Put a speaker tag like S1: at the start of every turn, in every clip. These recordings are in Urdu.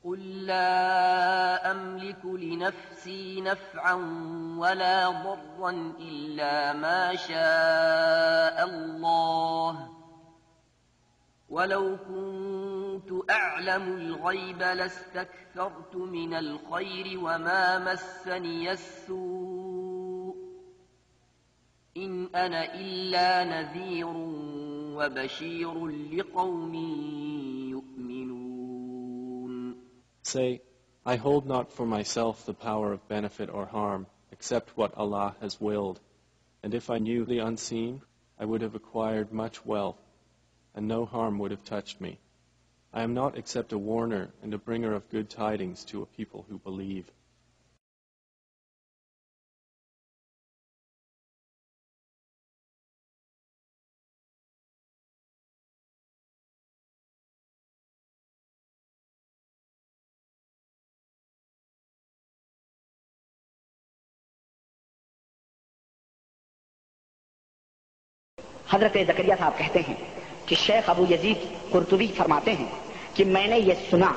S1: قل لا أملك لنفسي نفعا ولا ضرا إلا ما شاء الله ولو كنت أعلم الغيب لاستكثرت من الخير وما مسني السوء إن أنا إلا نذير وبشير لقوم يؤمنون.
S2: Say, I hold not for myself the power of benefit or harm, except what Allah has willed. And if I knew the unseen, I would have acquired much wealth, and no harm would have touched me. I am not except a warner and a bringer of good tidings to a people who believe.
S3: حضرت زکریا صاحب کہتے ہیں کہ شیخ ابو یزید قرطبی فرماتے ہیں کہ میں نے یہ سنا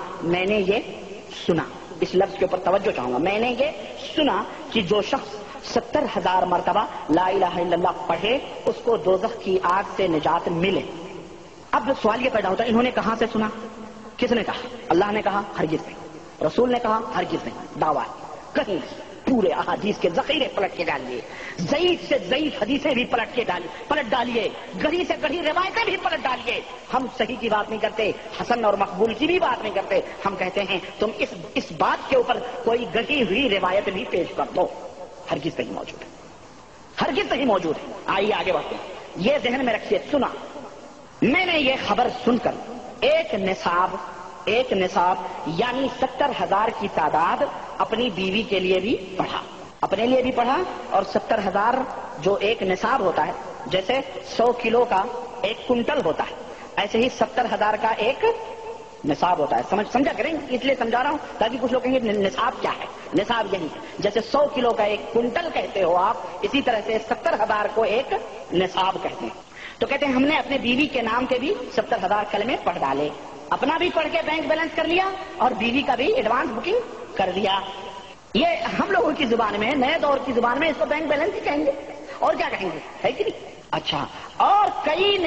S3: اس لفظ کے اوپر توجہ چاہوں گا، میں نے یہ سنا کہ جو شخص 70,000 مرتبہ لا الہ الا اللہ پڑھے اس کو دوزخ کی آگ سے نجات ملے. اب سوال یہ پیدا ہوتا ہے انہوں نے کہاں سے سنا؟ کس نے کہا؟ اللہ نے کہا؟ ہرگز نہیں. رسول نے کہا؟ ہرگز نہیں. دعویٰ کہیں نہیں. پورے احادیث کے ذخیرے پلٹ کے ڈالیے، ضعیف سے ضعیف حدیثیں بھی پلٹ ڈالیے، گڑھی سے گڑھی روایتیں بھی پلٹ ڈالیے. ہم صحیح کی بات نہیں کرتے، حسن اور مقبول کی بھی بات نہیں کرتے. ہم کہتے ہیں تم اس بات کے اوپر کوئی گڑھی ہوئی روایت بھی پیش کر دو. ہرگز نہیں موجود ہے، ہرگز نہیں موجود ہے. آئیے آگے بڑھتے ہیں. یہ ذہن میں رکھیے. سنا، میں نے یہ خبر سن کر ایک نصاب یعنی 70,000 کی تعداد اپنی بیوی کے لیے بھی پڑھا، اپنے لیے بھی پڑھا. اور 70,000 جو ایک نصاب ہوتا ہے، جیسے 100 کلو کا ایک کنٹل ہوتا ہے، ایسے ہی 70,000 کا ایک نصاب ہوتا ہے. سمجھا کریں، اس لیے سمجھا رہا ہوں تاکہ کچھ لوگ کہیں گے نصاب کیا ہے. نصاب یہی ہے، جیسے 100 کلو کا ایک کنٹل کہتے ہو آپ، اسی طرح سے 70,000 کو ایک نصاب کہتے ہیں. تو کہتے ہیں ہم نے اپنے بیوی کے نام کے بھی 70,000 کلمے پڑھ ڈالے، اپنا بھی پڑھ کے بینک بیلنس کر لیا اور بیوی کا بھی ایڈوانس بکنگ کر دیا. یہ ہم لوگوں کی زبان میں، نئے دور کی زبان میں اس کو بینک بیلنس ہی کہیں گے، اور کیا کہیں گے، ہے کہ نہیں؟ اچھا، اور کئی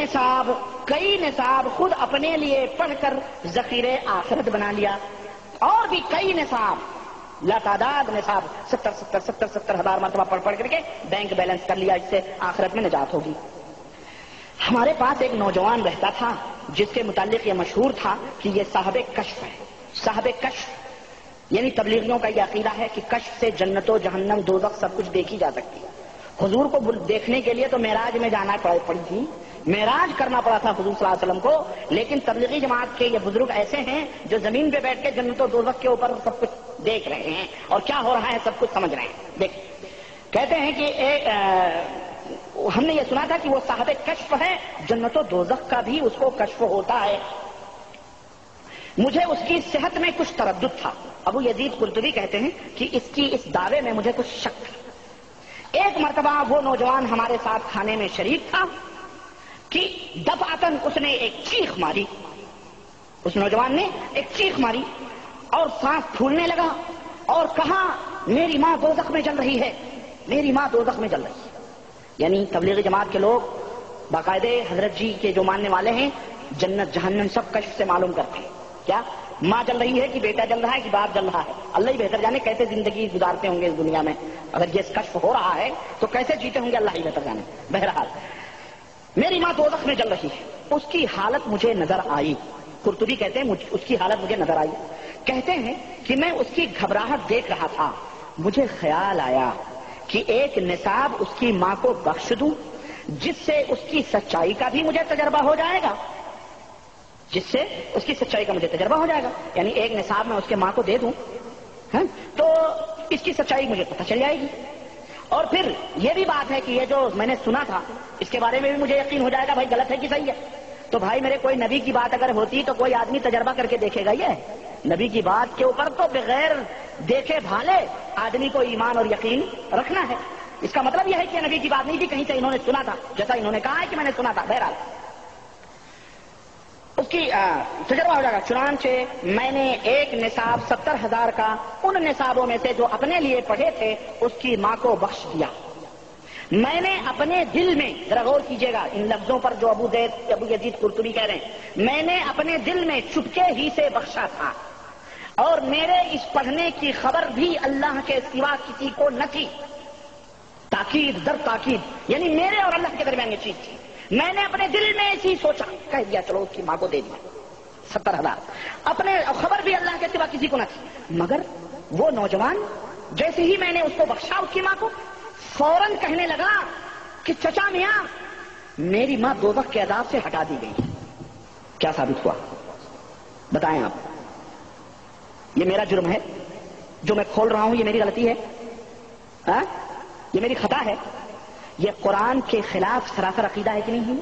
S3: نصاب خود اپنے لیے پڑھ کر ذخیرے آخرت بنا لیا، اور بھی کئی نصاب لاتعداد نصاب 70,000 مرتبہ پڑھ کر کے بینک بیلنس کر لیا، اس سے آخرت میں نجات ہوگی. ہمارے پاس ایک نوجوان رہتا تھا جس کے متعلق یہ مشہور تھا کہ یہ صاحب کشف ہے. صاحب کشف یعنی تبلیغیوں کا یہ عقیدہ ہے کہ کشف سے جنت و جہنم دوزخ سب کچھ دیکھی جا سکتی ہے. حضور کو دیکھنے کے لیے تو معراج میں جانا پڑی تھی، معراج کرنا پڑا تھا حضور صلی اللہ علیہ وسلم کو. لیکن تبلیغی جماعت کے یہ بزرگ ایسے ہیں جو زمین پہ بیٹھ کے جنت و دوزخ کے اوپر سب کچھ دیکھ رہے ہیں اور کیا ہو رہا ہے سب کچھ سمجھ رہے ہیں. دیکھ، کہتے ہیں کہ ہم نے یہ سنا تھا کہ وہ صاحب کشف ہے، جنت و دوزخ کا بھی اس کو کشف ہوتا ہے. مجھے اس کی صحت میں کچھ تردد تھا. ابو یزید قرطبی کہتے ہیں کہ اس دعوے میں مجھے کچھ شک تھا. ایک مرتبہ وہ نوجوان ہمارے ساتھ کھانے میں شریک تھا کہ دفعتاً اس نے ایک چیخ ماری. اس نوجوان نے ایک چیخ ماری اور سانس پھولنے لگا اور کہا میری ماں دوزخ میں جل رہی ہے، میری ماں دوزخ میں جل رہی ہے. یعنی تبلیغی جماعت کے لوگ باقاعدہ حضرت جی کے جو ماننے والے ہیں جنت جہنم سب کشف سے معلوم کرتے ہیں. کیا ماں جل رہی ہے کہ بیٹا جل رہا ہے کہ باپ جل رہا ہے، اللہ ہی بہتر جانے. کیسے زندگی گزارتے ہوں گے اس دنیا میں، اگر یہ کشف ہو رہا ہے تو کیسے جیتے ہوں گے، اللہ ہی بہتر جانے. بہرحال میری ماں دوزخ میں جل رہی ہے، اس کی حالت مجھے نظر آئی. قرطبی کہتے ہیں اس کی حالت مجھے نظر آئی. کہتے ہیں کہ میں اس کی گھبراہٹ دیکھ رہا تھا، مجھے خیال آیا کہ ایک نصاب اس کی ماں کو بخش دوں جس سے اس کی سچائی کا بھی مجھے تجربہ ہو جائے گا، یعنی ایک نصاب میں اس کے ماں کو دے دوں تو اس کی سچائی مجھے پتہ چل جائے گی. اور پھر یہ بھی بات ہے کہ یہ جو میں نے سنا تھا اس کے بارے میں بھی مجھے یقین ہو جائے گا بھائی غلط ہے کہ صحیح ہے. تو بھائی میرے کوئی نبی کی بات اگر ہوتی تو کوئی آدمی تجربہ کر کے دیکھے گا. یہ نبی کی بات کے اوپر تو بغیر دیکھے بھالے آدمی کو ایمان اور یقین رکھنا ہے. اس کا مطلب یہ ہے کہ نبی کی بات نہیں تھی، کہیں سے انہوں نے سنا تھا، جیسا انہوں نے کہا ہے کہ میں نے سنا تھا. بہرحال اس کی تجربہ ہو جائے گا. چنانچہ میں نے ایک نصاب 70,000 کا ان نصابوں میں سے جو اپنے لیے پڑھے تھے اس کی ماں کو بخش دیا. میں نے اپنے دل میں، ذرا غور کیجیے گا ان لفظوں پر جو ابو یزید قرطبی کہہ رہے ہیں، میں نے اپنے دل میں چپکے ہی سے بخشا تھا اور میرے اس پڑھنے کی خبر بھی اللہ کے سوا کسی کو نہ تھی. تاکید در تاکید، یعنی میرے اور اللہ کے درمیان یہ چیز تھی. میں نے اپنے دل میں ایسی سوچا، کہہ دیا چلو اس کی ماں کو دے دیا 70,000. اپنے خبر بھی اللہ کے سوا کسی کو نہ تھی. مگر وہ نوجوان جیسے ہی میں نے اس کو بخشا اس کی ماں کو، فوراً کہنے لگا کہ چچا میاں میری ماں دوزخ کے عذاب سے ہٹا دی گئی. کیا ثابت ہوا بتائیں آپ؟ یہ میرا جرم ہے جو میں کھول رہا ہوں، یہ میری غلطی ہے، یہ میری خطا ہے. یہ قرآن کے خلاف سراسر عقیدہ ہے کہ نہیں ہے؟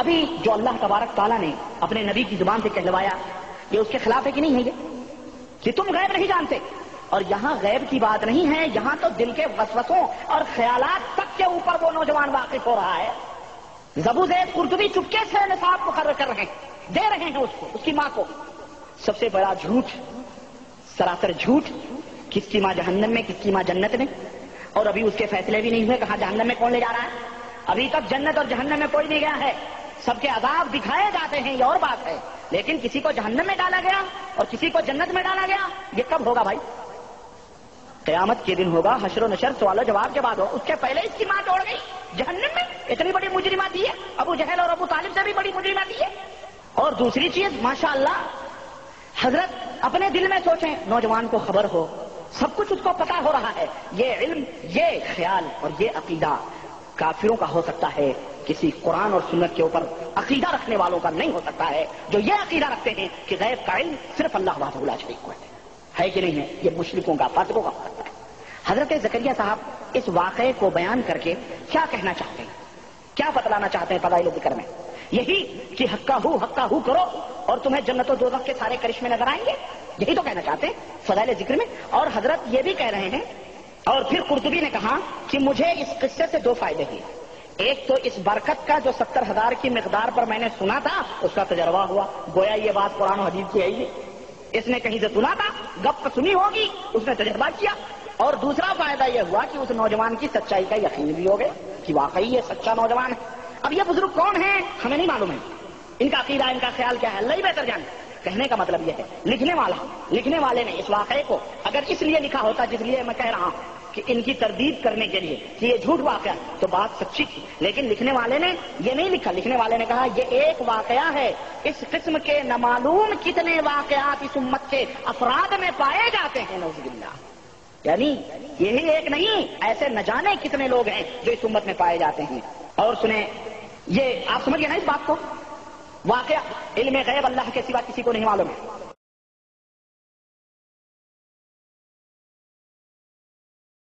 S3: ابھی جو اللہ تبارک تعالیٰ نے اپنے نبی کی زبان سے کہلوایا یہ اس کے خلاف ہے کہ نہیں ہے؟ یہ کہ تم غیب نہیں جانتے. اور یہاں غیب کی بات نہیں ہے، یہاں تو دل کے وسوسوں اور خیالات تک کے اوپر وہ نوجوان واقف ہو رہا ہے. ابو زید قرطبی چپکے سے نصاب مقرر کر رہے ہیں، دے رہے ہیں اس کو، اس کی ماں کو. سب سے بڑا جھوٹ، سراسر جھوٹ. کس کی ماں جہنم میں، کس کی ماں جنت میں؟ اور ابھی اس کے فیصلے بھی نہیں ہوئے کہاں جہنم میں کون لے جا رہا ہے. ابھی تک جنت اور جہنم میں کوئی نہیں گیا ہے. سب کے عذاب دکھائے جاتے ہیں، یہ اور بات ہے. لیکن کسی کو جہنم میں ڈالا گیا اور کسی کو جنت میں ڈالا گیا، یہ کب ہوگا بھائی؟ قیامت کے دن ہوگا، حشر و نشر، سوال و جواب کے بعد ہو. اس کے پہلے اس کی ماں دوڑ گئی جہنم میں. اتنی بڑی مجرمہ دی ہے، ابو جہل اور ابو طالب سے بھی بڑی مجرمہ دی ہے. اور دوسری چیز ماشاءاللہ حضرت اپنے دل میں سوچیں، نوجوان کو خبر ہو، سب کچھ اس کو پتا ہو رہا ہے. یہ علم، یہ خیال اور یہ عقیدہ کافروں کا ہو سکتا ہے، کسی قرآن اور سنت کے اوپر عقیدہ رکھنے والوں کا نہیں ہو سکتا ہے. جو یہ عقیدہ رکھتے ہیں کہ غیب کا علم صرف اللہ وحدہ لا شریک کو ہے کہ نہیں ہے، یہ مشرکوں کا، فاسقوں کا ہو سکتا ہے. حضرت زکریا صاحب اس واقعے کو بیان کر کے کیا کہنا چاہتے ہیں، کیا بتلانا چاہتے ہیں فضائل ذکر میں؟ یہی کہ حقہ ہو کرو اور تمہیں جنت و دوزخ کے سارے کرشمے نظر آئیں گے، یہی تو کہنا چاہتے ہیں فضائل ذکر میں. اور حضرت یہ بھی کہہ رہے ہیں، اور پھر قرطبی نے کہا کہ مجھے اس قصے سے 2 فائدے ہوئے. ایک تو اس برکت کا جو 70,000 کی مقدار پر میں نے سنا تھا اس کا تجربہ ہوا، گویا یہ بات قرآن و حدیث کی ہے ہی. اس نے کہیں سے سنا تھا، گپ سنی ہوگی، اس نے تجربہ کیا. اور دوسرا فائدہ یہ ہوا کہ اس نوجوان کی سچائی کا یقین بھی ہو گیا کہ واقعی یہ سچا نوجوان ہے. اب یہ بزرگ کون ہیں ہمیں نہیں معلوم ہے، ان کا عقیدہ، ان کا خیال کیا ہے، اللہ ہی بہتر جانے. کہنے کا مطلب یہ ہے لکھنے والے نے اس واقعے کو اگر اس لیے لکھا ہوتا جس لیے میں کہہ رہا ہوں کہ ان کی تردید کرنے کے لیے کہ یہ جھوٹ واقعہ تو بات سچی تھی، لیکن لکھنے والے نے یہ نہیں لکھا. لکھنے والے نے کہا یہ ایک واقعہ ہے، اس قسم کے نامعلوم کتنے واقعات اس امت کے افراد میں پائے جاتے ہیں، نعوذ باللہ. یعنی یہی ایک نہیں، ایسے نہ جانے کتنے لوگ ہیں جو اس امت میں پائے جاتے ہیں. اور سنیں، یہ آپ سمجھ گئے نا اس بات کو، واقعہ علم غیب اللہ کے سوا کسی کو نہیں معلوم ہے.